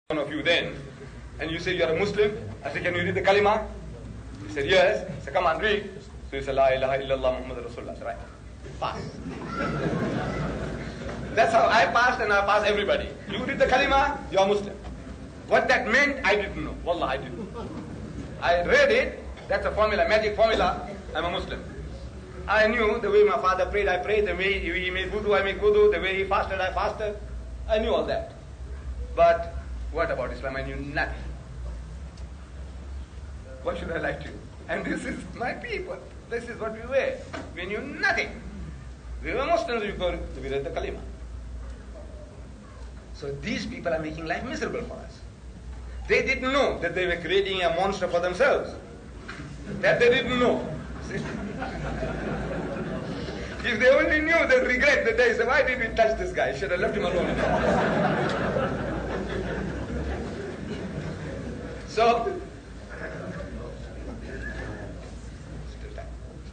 one of you then, and you say you're a Muslim. I say, can you read the kalima? He said, yes. I said, come on, read. So he said, La ilaha illallah Muhammad Rasulullah. I said, right. Pass. That's how I passed, and I passed everybody. You read the kalima, you're Muslim. What that meant, I didn't know. Wallah, I didn't know. I read it, that's a formula, magic formula, I'm a Muslim. I knew the way my father prayed, I prayed. The way he made wudu, I made wudu. The way he fasted, I fasted. I knew all that. But what about Islam? I knew nothing. What should I lie to you? And this is my people. This is what we were. We knew nothing. We were Muslims, we read the kalima. So these people are making life miserable for us. They didn't know that they were creating a monster for themselves. That they didn't know. If they only knew, they'd regret the day. Say, why did we touch this guy? Should have left him alone. So,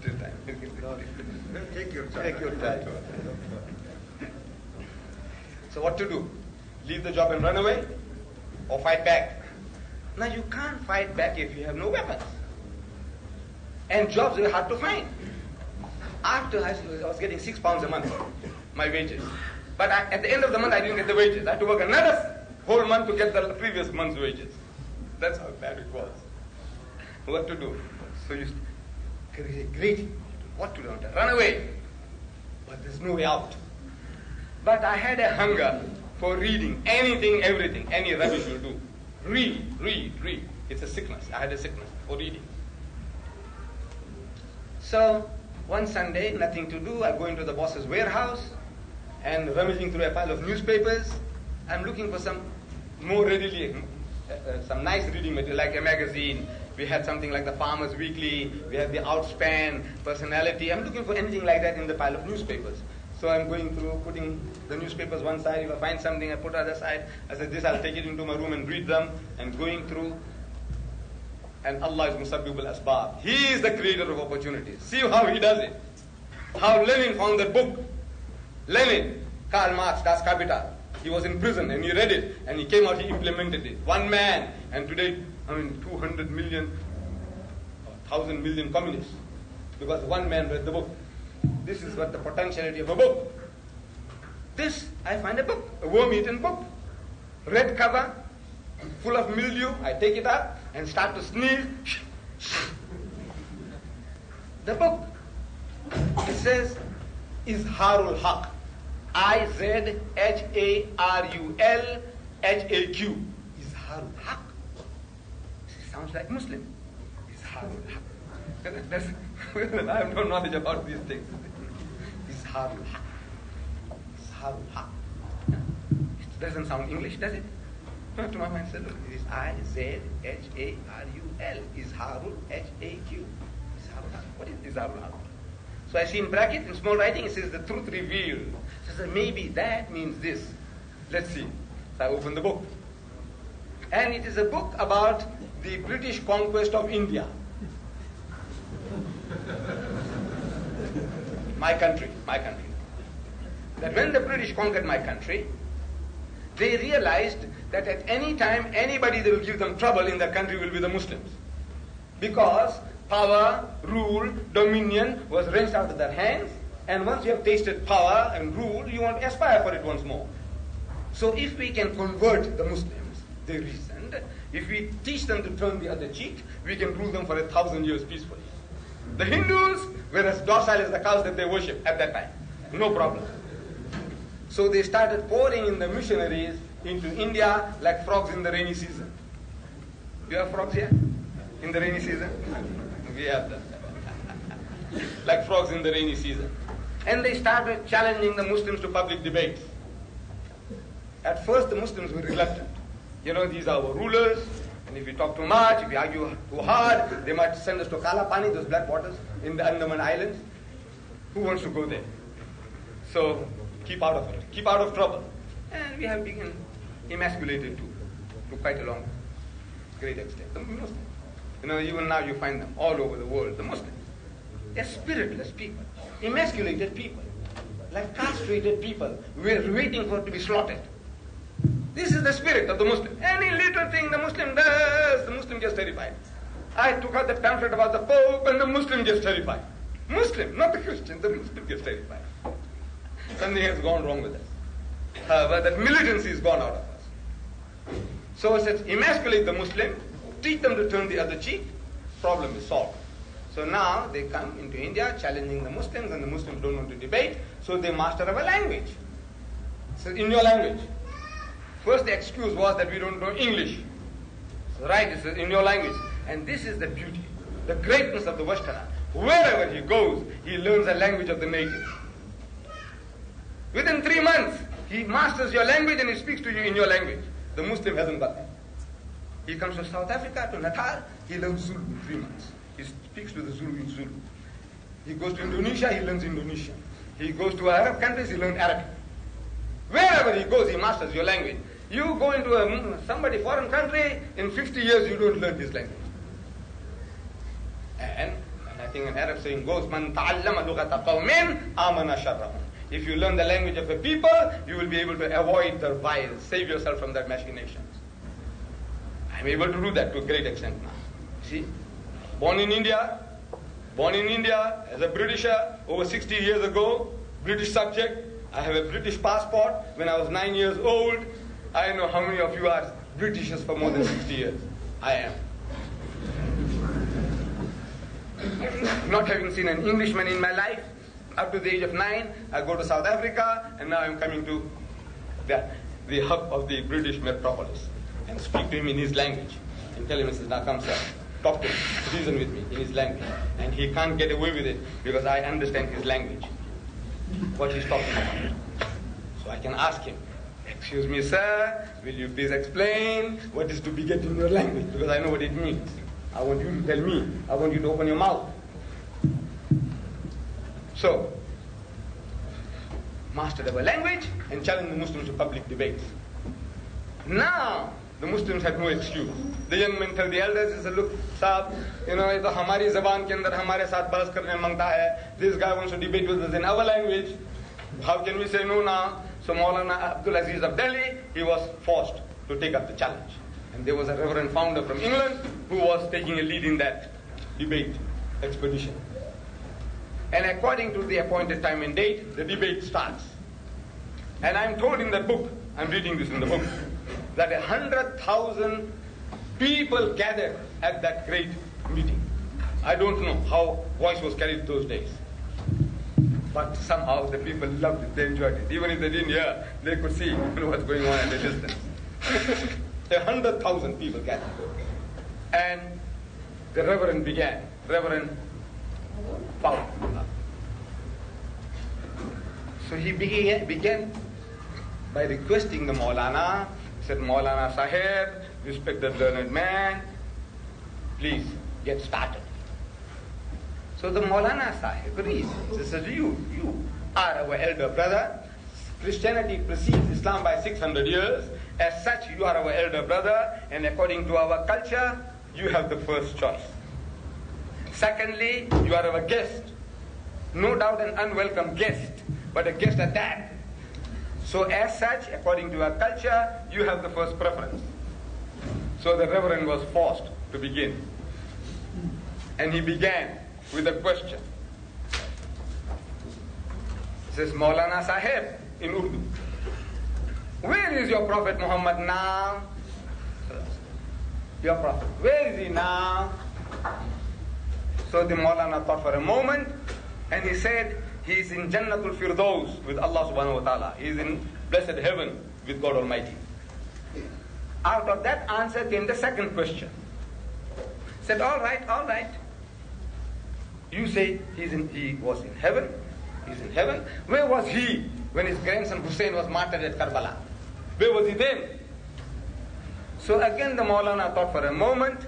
still time. Take your time. So what to do? Leave the job and run away? Or fight back? Now you can't fight back if you have no weapons. And jobs are hard to find. After high school, I was getting £6 a month, my wages. But at the end of the month, I didn't get the wages. I had to work another whole month to get the previous month's wages. That's how bad it was. What to do? So you great. What to do? Run away. But there's no way out. But I had a hunger for reading anything, everything, any rubbish will do. Read. It's a sickness. I had a sickness for reading. So one Sunday, nothing to do, I go into the boss's warehouse and rummaging through a pile of newspapers. I'm looking for some more readily, some nice reading material, like a magazine. We had something like the Farmer's Weekly, we had the Outspan, Personality. I'm looking for anything like that in the pile of newspapers. So I'm going through, putting the newspapers one side. If I find something, I put the other side. I said, this, I'll take it into my room and read them. And going through. And Allah is Musabbibul Asbab. He is the creator of opportunities. See how he does it. How Lenin found that book. Lenin, Karl Marx, Das Kapital. He was in prison and he read it. And he came out, he implemented it. One man. And today, 200 million, 1,000 million communists. Because one man read the book. This is what the potentiality of a book. This, I find a book, a worm-eaten book. Red cover, full of mildew. I take it up and start to sneeze. The book, it says, Izharul Haq. Izharul Haq. Izharul Haq. It sounds like Muslim. Izharul Haq. I have no knowledge about these things. Izharul Haq. Izharul Haq. It doesn't sound English, does it? To my mind, look, it is Izharul. Izharul Haq. What is Izharul Haq? So I see in bracket, in small writing, it says the truth revealed. So I say, maybe that means this. Let's see. So I open the book. And it is a book about the British conquest of India. My country. That when the British conquered my country, they realized that at any time, anybody that will give them trouble in their country will be the Muslims. Because power, rule, dominion was wrenched out of their hands, and once you have tasted power and rule, you want to aspire for it once more. So if we can convert the Muslims, they reasoned, if we teach them to turn the other cheek, we can rule them for 1,000 years peacefully. The Hindus were as docile as the cows that they worship at that time. No problem. So they started pouring in the missionaries into India like frogs in the rainy season. You have frogs here? In the rainy season? We have them. Like frogs in the rainy season. And they started challenging the Muslims to public debates. At first the Muslims were reluctant. These are our rulers. And if we talk too much, if we argue too hard, they might send us to Kalapani, those black waters in the Andaman Islands. Who wants to go there? So keep out of it. Keep out of trouble. And we have been emasculated too, to quite a great extent. The Muslims. Even now you find them all over the world, the Muslims. They're spiritless people, emasculated people, like castrated people. We're waiting for it to be slaughtered. This is the spirit of the Muslim. Any little thing the Muslim does, the Muslim gets terrified. I took out the pamphlet about the Pope and the Muslim gets terrified. Muslim, not the Christian, the Muslim gets terrified. Something has gone wrong with us. However, that militancy has gone out of us. So it says, emasculate the Muslim, teach them to turn the other cheek, problem is solved. So now they come into India challenging the Muslims, and the Muslims don't want to debate, so they master our language. So in your language. First the excuse was that we don't know English. So right, it says in your language. And this is the beauty, the greatness of the Westerner. Wherever he goes, he learns the language of the native. Within 3 months, he masters your language and he speaks to you in your language. The Muslim hasn't got that. He comes to South Africa, to Natal, he learns Zulu in 3 months. He speaks to the Zulu in Zulu. He goes to Indonesia, he learns Indonesian. He goes to Arab countries, he learns Arabic. Wherever he goes, he masters your language. You go into somebody foreign country, in 50 years you don't learn his language. And I think an Arab saying goes, "Man ta'allama lughata qawmin amana sharrahum." If you learn the language of a people, you will be able to avoid their vials, save yourself from their machinations. I'm able to do that to a great extent now. See, born in India as a Britisher over 60 years ago, British subject. I have a British passport. When I was 9 years old, I know how many of you are Britishers for more than 60 years. I am. Not having seen an Englishman in my life, up to the age of 9, I go to South Africa, and now I'm coming to the hub of the British metropolis and speak to him in his language and tell him, "Now come sir, talk to me, reason with me in his language." And he can't get away with it because I understand his language, what he's talking about. So I can ask him, "Excuse me sir, will you please explain what is to be get in your language, because I know what it means. I want you to tell me. I want you to open your mouth." So, mastered our language and challenged the Muslims to public debates. Now, the Muslims had no excuse. The young men tell the elders, they said, "Look, Saab, ये तो हमारी ज़बान के अंदर हमारे साथ बहस करने मांगता है. This guy wants to debate with us in our language. How can we say no now?" So Maulana Abdul Aziz of Delhi, he was forced to take up the challenge. And there was a reverend founder from England who was taking a lead in that debate expedition. And according to the appointed time and date, the debate starts. And I'm told in the book, I'm reading this in the book, that 100,000 people gathered at that great meeting. I don't know how voice was carried those days. But somehow the people loved it, they enjoyed it. Even if they didn't hear, they could see what's going on at a distance. 100,000 people gathered. And the Reverend Paul. So he began by requesting the Maulana. He said, "Maulana Sahib, respected learned man, please get started." So the Maulana Sahib reasons. He says, you are our elder brother. Christianity precedes Islam by 600 years. As such, you are our elder brother, and according to our culture, you have the first choice. Secondly, you are our guest. No doubt an unwelcome guest, but a guest at that. So as such, according to our culture, you have the first preference. So the Reverend was forced to begin. And he began with a question. He says, "Maulana Sahib," in Urdu, "where is your Prophet Muhammad now?" Your Prophet, where is he now? So the Maulana thought for a moment, and he said, "He is in Jannatul Firdaus with Allah subhanahu wa ta'ala. He is in blessed heaven with God Almighty." Out of that answer came the second question. Said, all right. You say he was in heaven. He's in heaven. Where was he when his grandson Hussein was martyred at Karbala? Where was he then? So again the Maulana thought for a moment,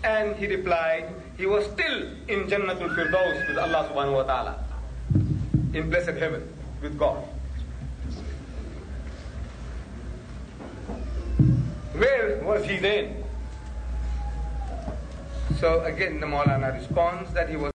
and he replied, he was still in Jannatul Firdaus with Allah subhanahu wa ta'ala, in blessed heaven with God. Where was he then? So again the Maulana responds that he was